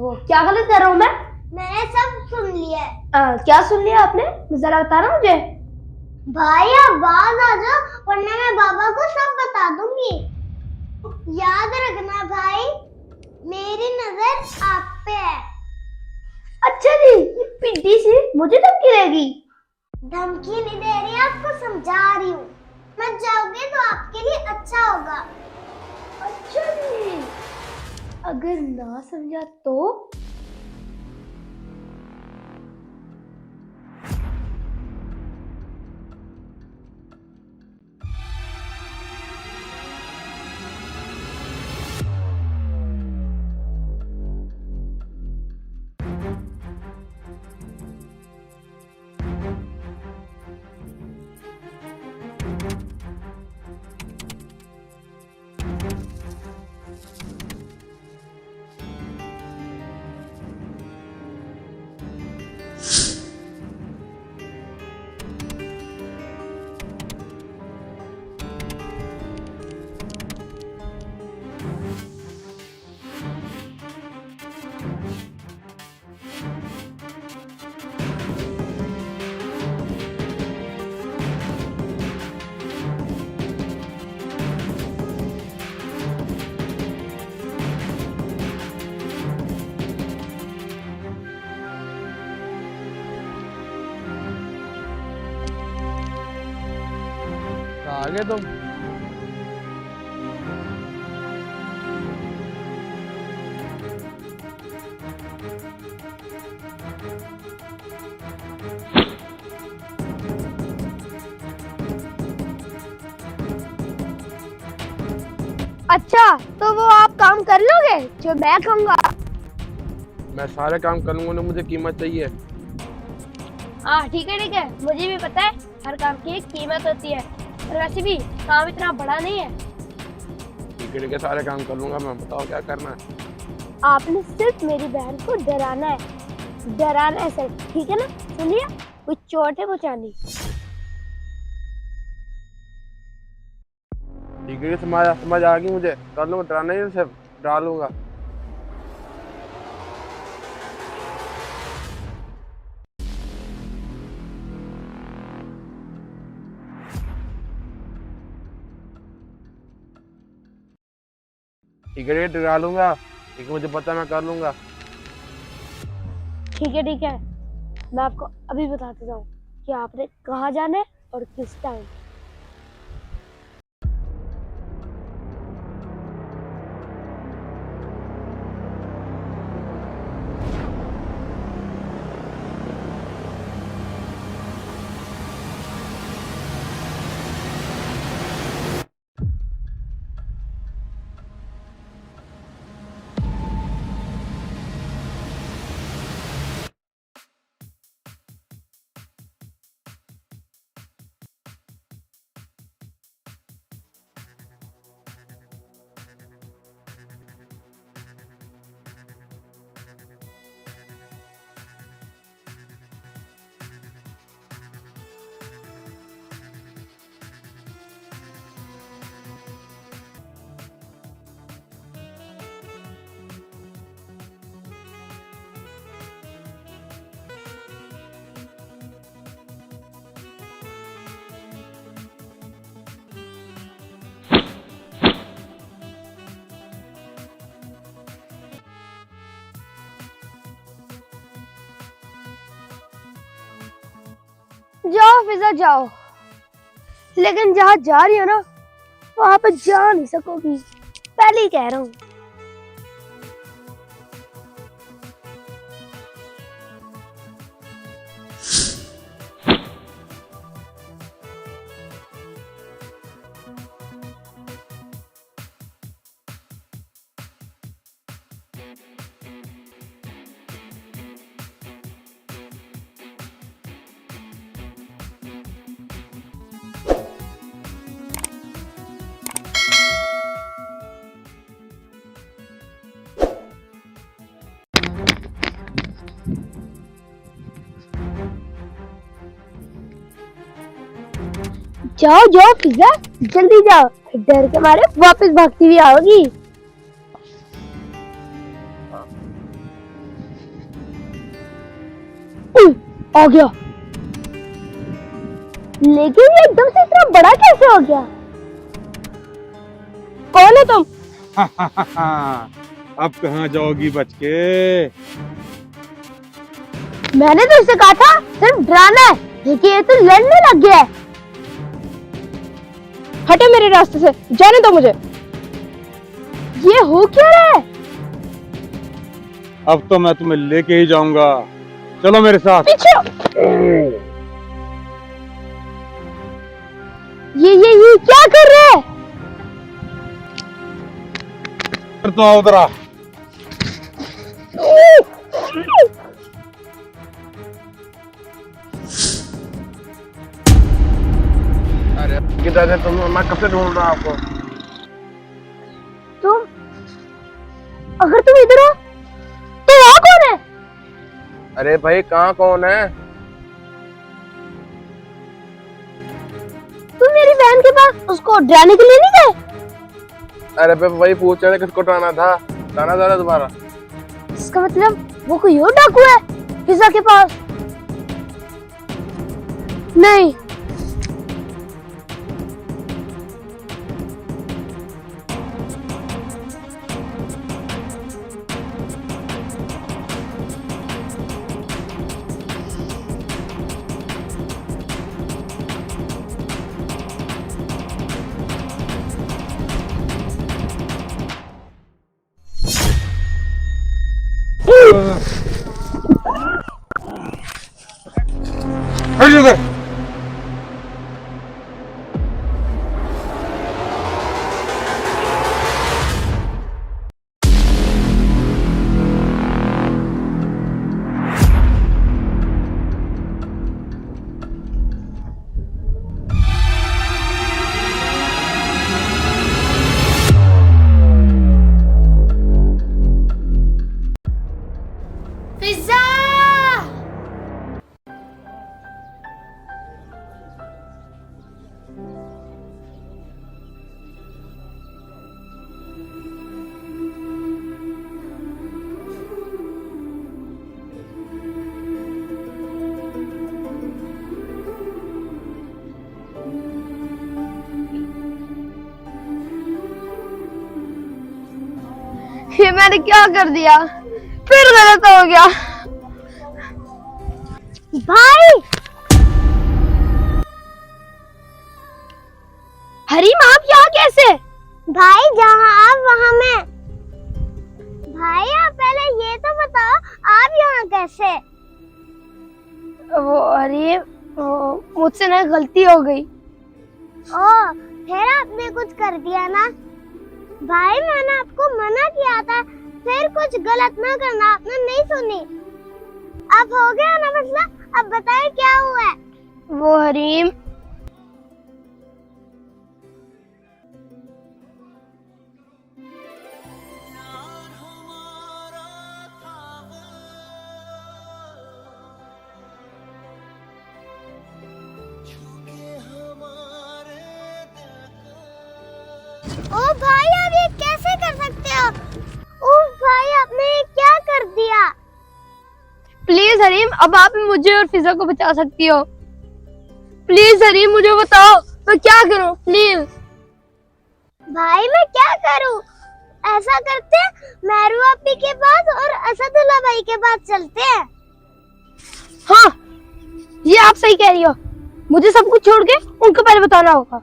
वो क्या गलत कर रहा हूँ मैं? मैंने सब सुन लिया है। क्या सुन लिया आपने? जरा बताना मुझे। भाई आप बाहर आ जाओ वरना मैं बाबा को सब बता दूंगी। याद रखना भाई, मेरी नजर आप पे है। अच्छा जी, ये पिड्डी सी मुझे धमकी देगी? धमकी नहीं दे रही, आपको समझा रही हूँ। मत जाओगे तो आपके लिए अच्छा होगा। अच्छा जी, अगर ना समझा तो? आगे तुम। अच्छा, तो वो आप काम कर लोगे जो मैं कहूँगा? मैं सारे काम कर लूंगा ना, मुझे कीमत चाहिए। हाँ ठीक है, मुझे भी पता है हर काम की एक कीमत होती है। और वैसे भी काम इतना बड़ा नहीं है। ठीक है, सारे काम कर लूंगा मैं। बताओ क्या करना है? आपने सिर्फ मेरी बहन को डराना है सर, ठीक है ना? सुन लिया? कुछ चोट है पहुंचानी। ठीक है, समझ आ गई मुझे। कर लूंगा, डराना ही सिर्फ डरा लूंगा। ठीक है, डरा लूंगा। ठीक है, मुझे पता है, मैं कर लूंगा। ठीक है, मैं आपको अभी बता देता हूँ कि आपने कहाँ जाना है और किस टाइम। जाओ फिजा जाओ, लेकिन जहाँ जा रही हो ना वहां पे जा नहीं सकोगी, पहले ही कह रहा हूँ। जाओ जाओ फिजा, जल्दी जाओ, डर के मारे वापस भागती हुई आओगी। आ गया। लेकिन ये एकदम से इतना बड़ा कैसे हो गया? कौन है तुम? अब कहाँ जाओगी बच के? मैंने तो इसे कहा था सिर्फ डराना है, लेकिन ये तो लड़ने लग गया है। हटो मेरे रास्ते से, जाने दो मुझे। ये हो क्या रहा है? अब तो मैं तुम्हें लेके ही जाऊंगा, चलो मेरे साथ। पीछे ये क्या कर रहे हैं? तो आओ उधर आ। अरे किधर है तुम? मैं कब से ढूंढ रहा हूं आपको। तुम, अगर तुम इधर हो तो वहाँ कौन है? अरे भाई कहाँ कौन है? तुम मेरी बहन के पास उसको डराने के लिए नहीं गए? अरे वही पूछ रहे थे किसको उठाना था, लाना था दोबारा। इसका मतलब वो कोई और डाकू है पिज्जा के पास। नहीं, उधर। पिज्जा। ये मैंने क्या कर दिया? फिर गलत हो गया। भाई हरीम, आप यहाँ कैसे? भाई जहाँ आप वहाँ मैं। भाई आप पहले ये तो बताओ आप यहाँ कैसे? वो हरीम, मुझसे ना गलती हो गई। ओ फिर आपने कुछ कर दिया ना? भाई मैंने आपको मना किया था फिर कुछ गलत ना करना, आपने नहीं सुनी। अब हो गया ना मसला, अब बताएं क्या हुआ है? वो हरीम, ओ भाई आप ये कैसे कर सकते हो? ओ भाई आपने ये क्या कर दिया? प्लीज हरीम, अब आप मुझे और फिजा को बचा सकती हो। प्लीज हरीम, मुझे बताओ मैं क्या करूं, प्लीज। भाई मैं क्या करूं? ऐसा करते हैं मेहरू आपी के पास और असदुल्ला भाई के पास चलते हैं। हाँ, ये आप सही कह रही हो। मुझे सब कुछ छोड़ के उनको पहले बताना होगा।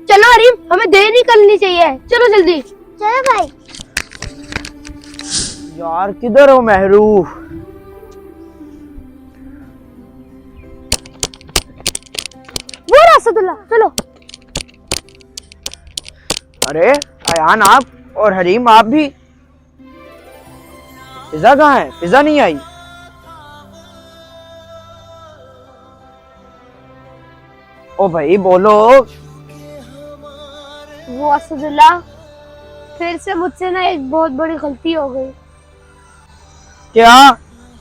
चलो हरीम, हमें देर नहीं करनी चाहिए, चलो जल्दी। चलो भाई। यार किधर हो मेहरू? वो असदुल्ला, चलो। अरे अयान आप और हरीम आप भी? पिज्जा कहाँ है? पिज्जा नहीं आई। ओ भाई बोलो। वो असदुल्ला, फिर से मुझसे ना एक बहुत बड़ी गलती हो गई। क्या?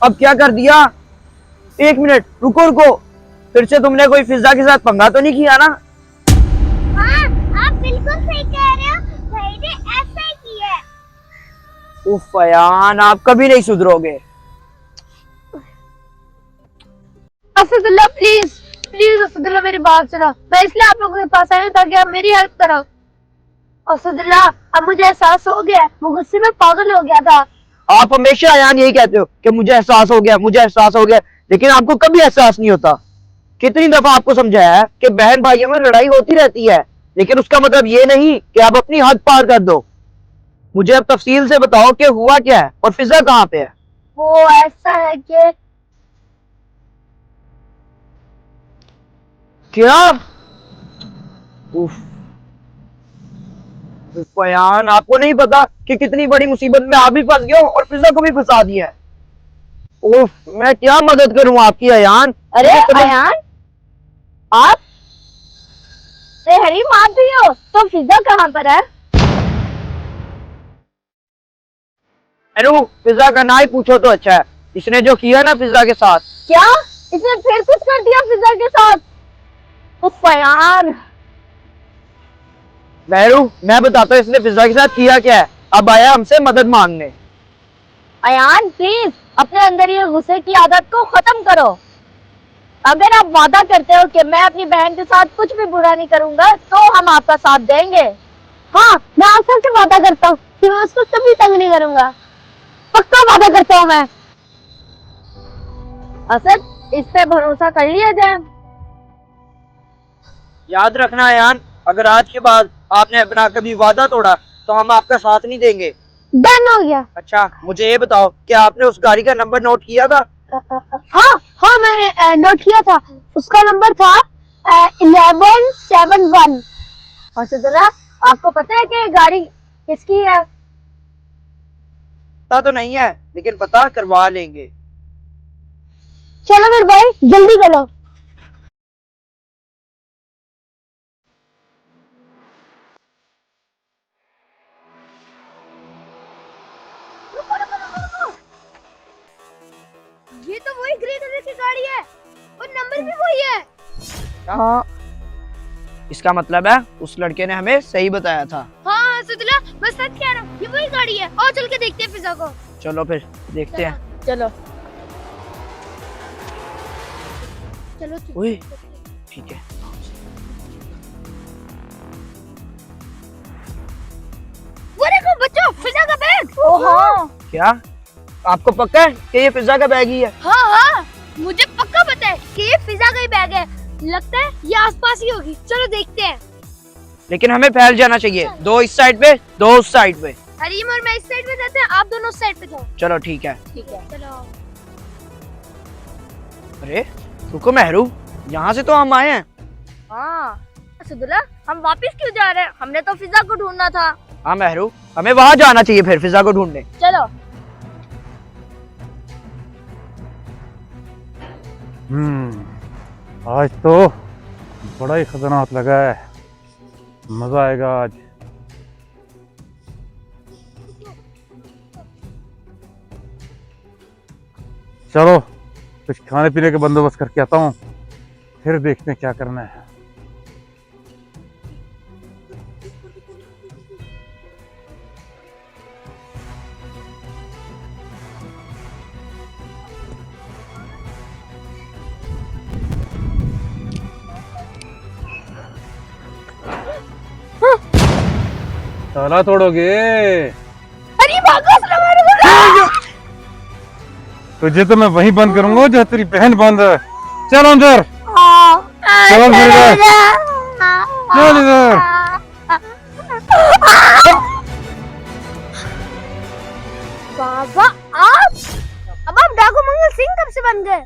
अब क्या कर दिया? एक मिनट रुको रुको, फिर से तुमने कोई पिज्जा के साथ पंगा तो नहीं किया ना? उफ अयान, आप कभी नहीं सुधरोगे। असदुल्ला प्लीज प्लीज असदुल्ला मेरी बात सुनो। मैं इसलिए आप लोगों के पास आई हूँ ताकि आप मेरी हेल्प करो। असदुल्ला अब मुझे एहसास हो गया, वो गुस्से में पागल हो गया था। आप हमेशा अयान यही कहते हो कि मुझे एहसास हो गया, मुझे एहसास हो गया, लेकिन आपको कभी एहसास नहीं होता। कितनी दफा आपको समझाया है कि बहन भाइयों में लड़ाई होती रहती है, लेकिन उसका मतलब ये नहीं कि आप अपनी हद पार कर दो। मुझे अब तफसील से बताओ कि हुआ क्या है और फिजा कहाँ पे है। वो ऐसा है कि क्या? उफ अयान, आपको नहीं पता कि कितनी बड़ी मुसीबत में आप भी फंस गए हो और फिजा को भी फंसा दिया है। उफ, मैं क्या मदद करूं आपकी अयान। अरे अयान, आप हरी मार रही हो तो फिजा कहाँ पर है? अरे फिजा का ना ही पूछो तो अच्छा है। इसने जो किया ना फिजा के साथ। क्या इसने फिर कुछ कर दिया फिजा के साथ? उफ अयान, महरू, मैं बताता हूँ इसने फिजा के साथ किया क्या है। अब आया हमसे मदद मांगने। अयान प्लीज अपने अंदर ये गुस्से की आदत को खत्म करो। अगर आप वादा करते हो कि मैं अपनी बहन के साथ कुछ भी बुरा नहीं करूंगा तो हम आपका साथ देंगे। हाँ, मैं आपसे से वादा करता हूँ कि मैं उसको कभी तंग नहीं करूंगा। पक्का वादा करता हूँ मैं। असद, इस पे भरोसा कर लिया जाए। याद रखना अयान, अगर आज के बाद आपने अपना कभी वादा तोड़ा तो हम आपका साथ नहीं देंगे। डन हो गया। अच्छा, मुझे ये बताओ कि आपने उस गाड़ी का नंबर नोट किया था? हाँ मैंने नोट किया था। उसका नंबर था 1171। असदुल्ला, आपको पता है कि गाड़ी किसकी है? पता तो नहीं है, लेकिन पता करवा लेंगे। चलो मेरे भाई जल्दी करो। ये तो वही ग्रे कलर की गाड़ी है और नंबर भी वही है। हाँ, इसका मतलब है उस लड़के ने हमें सही बताया था। हाँ असदुल्ला, मैं सच कह रहा हूँ, ये वही गाड़ी है। और चल के देखते हैं फिजा को। चलो फिर देखते हैं। चलो। चलो ओए, ठीक है। वो देखो बच्चों, फिजा का बैग। ओ हाँ, क्या आपको पक्का है कि ये फिजा का बैग ही है? हाँ, मुझे पक्का पता है कि ये फिजा का ही बैग है। लगता है ये आसपास ही होगी। चलो देखते हैं। लेकिन हमें फैल जाना चाहिए, दो इस साइड पे, दो उस साइड पे। हरीम और मैं इस साइड पे जाते हैं, आप दोनों उस साइड पे जाओ। चलो ठीक है। ठीक है। चलो। अरे रुको महरू, यहाँ से तो हम आए हैं। हाँ असदुल्ला, हम वापस क्यों जा रहे हैं? हमने तो फिजा को ढूंढना था। हाँ महरू, हमें वहाँ जाना चाहिए फिर फिजा को ढूंढने। चलो। आज तो बड़ा ही खतरनाक लगा है, मजा आएगा आज। चलो कुछ खाने पीने का बंदोबस्त करके आता हूँ, फिर देखते हैं क्या करना है। ताला तोड़ोगे? अरे भागो असलम। तुझे तो मैं वहीं बंद करूंगा जहाँ तेरी बहन बंद है। चल अंदर, चल अंदर, चल इधर। बाबा आप, अब आप डाकू मंगल सिंह कब से बन गए?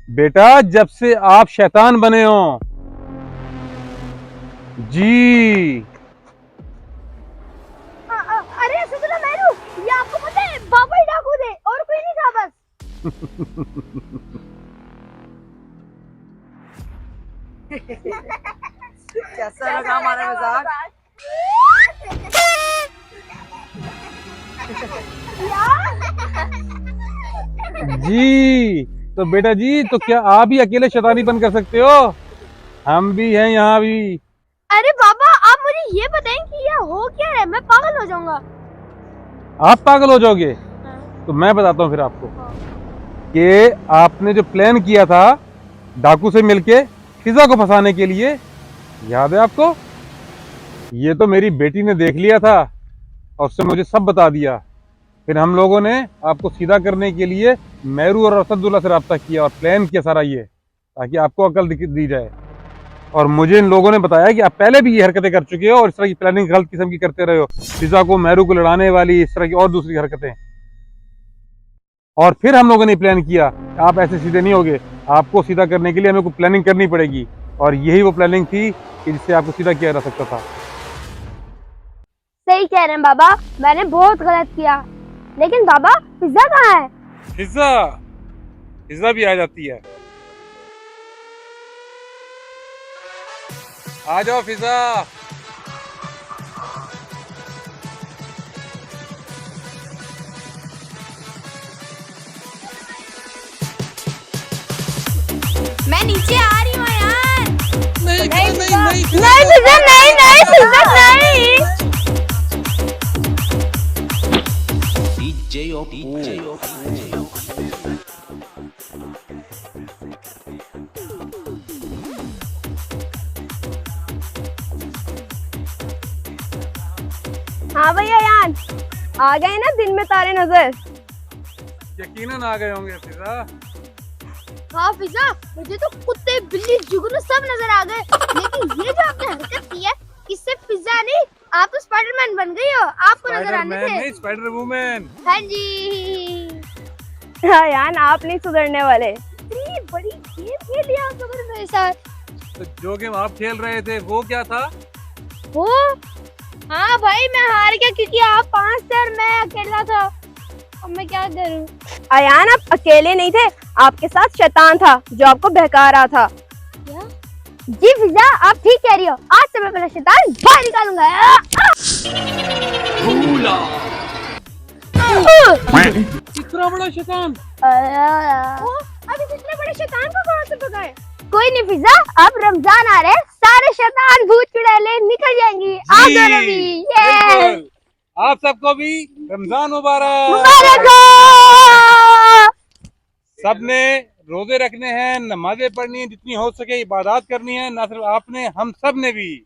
बेटा जब से आप शैतान बने हो जी। अरे असदुल्ला महरू, ये आपको पता है बाबा ही डाकू थे और कोई नहीं था बस। कैसा लगा हमारा मजाक? जी तो बेटा जी, तो क्या आप ही अकेले शैतानी बंद कर सकते हो? हम भी हैं यहाँ भी। अरे बाबा, आप मुझे ये बताएं कि ये हो क्या है? मैं पागल हो जाऊंगा। आप पागल हो जाओगे। तो मैं बताता हूँ फिर आपको कि आपने जो प्लान किया था डाकू से मिलके फिजा को फंसाने के लिए, याद है आपको? ये तो मेरी बेटी ने देख लिया था और उससे मुझे सब बता दिया। फिर हम लोगों ने आपको सीधा करने के लिए मेहरू और असदुल्ला से रब्ता किया और प्लान किया सारा ये, ताकि आपको अकल दी जाए। और मुझे इन लोगों ने बताया कि आप पहले भी ये हरकतें कर चुके हो और इस तरह की प्लानिंग गलत किस्म की करते रहे हो, फिजा को मेहरू को लड़ाने वाली, इस तरह की और दूसरी हरकतें। और फिर हम लोगों ने प्लान किया आप ऐसे सीधे नहीं होगे, आपको सीधा करने के लिए हमें कोई प्लानिंग करनी पड़ेगी। और यही वो प्लानिंग थी कि जिससे आपको सीधा किया जा सकता था। सही कह रहे हैं बाबा, मैंने बहुत गलत किया। लेकिन बाबा पिज्जा कहाँ है? फिजा भी आ जाती है। आ जाओ फिजा। मैं नीचे आ रही हूँ यार। नहीं नहीं नहीं पिज्जा, नहीं पिज्जा नहीं। हाँ भैया यान, आ गए ना दिन में तारे नजर। यकीनन आ गए होंगे फिजा। हाँ पिज्जा, मुझे तो कुत्ते बिल्ली जुगनू सब नजर आ गए। लेकिन ये जो आपने हरकत की है, इससे पिज्जा नहीं, आप तो स्पाइडरमैन बन गई हो। आपको नजर आने थे। नहीं, स्पाइडर वुमन। हाँ जी। हाँ यान, आप नहीं सुधरने वाले। इतनी बड़ी गेम खेल लिया आप लोगों ने मेरे साथ। तो जो गेम आप खेल रहे थे वो क्या था? वो हाँ भाई, मैं हार गया क्योंकि आप 5 थे और मैं अकेला था। अब मैं क्या करूं? अयान, आप अकेले नहीं थे, आपके साथ शैतान था जो आपको बहका रहा था। क्या? जी पिज्जा, आप ठीक कह रही हो। आज से मैं अपना शैतान बाहर निकालूंगा। इतना बड़ा शैतान। अभी इतने बड़े शैतान को कहाँ से भगाए? कोई नहीं पिज्जा, अब रमजान आ रहे हैं, सारे शैतान भूत चुड़ैलें निकल जाएंगी। आप दोनों भी। बिल्कुल। आप सबको भी रमजान मुबारक। मुबारक हो। सबने रोजे रखने हैं, नमाजें पढ़नी है, जितनी हो सके इबादत करनी है, ना सिर्फ आपने, हम सब ने भी।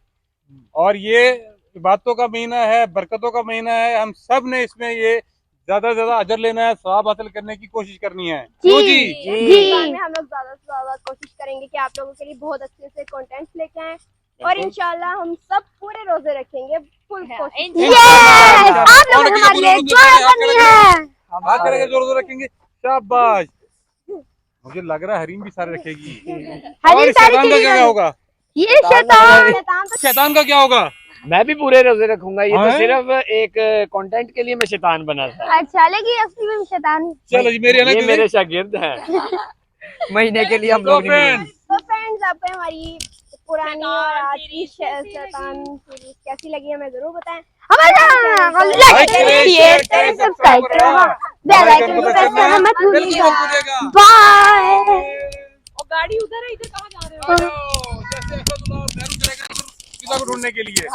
और ये इबादतों का महीना है, बरकतों का महीना है, हम सब ने इसमें ये ज्यादा से ज्यादा अजर लेना है, सवाब हासिल करने की कोशिश करनी है। जी रमजान में हम लोग ज्यादा से ज्यादा कोशिश करेंगे कि आप लोगों के लिए बहुत अच्छे से कंटेंट्स लेके आएं और इंशाल्लाह हम सब पूरे रोजे रखेंगे, फुल कोशिश। आप लोग हमारे लिए दुआ करनी है। हाथ करके जोर जोर रखेंगे। शाबाश। मुझे लग रहा है हरीम भी सारे रखेगी। और हरीम सारी शैतान का क्या होगा? ये शैतान। शैतान का क्या होगा? मैं भी पूरे रोजे रखूंगा। ये हाँ? तो सिर्फ एक कंटेंट के लिए मैं शैतान बना था। अच्छा, लेकिन असली में शैतान। चलो जी, मेरे ये मेरे शागिर्द हैं। महीने के लिए हम लोग नहीं मिलेंगे। तो फ्रेंड्स, आपको हमारी पुरानी और आज की शैतान सीरीज कैसी लगी हमें जरूर बताएं। हमारा लाइक करें, शेयर करें, सब्सक्राइब करें, बेल आइकन को प्रेस करना मत भूलिएगा। बाय। और गाड़ी उधर है, इधर कहाँ जा रहे हो? जैसे ढूंढने के लिए।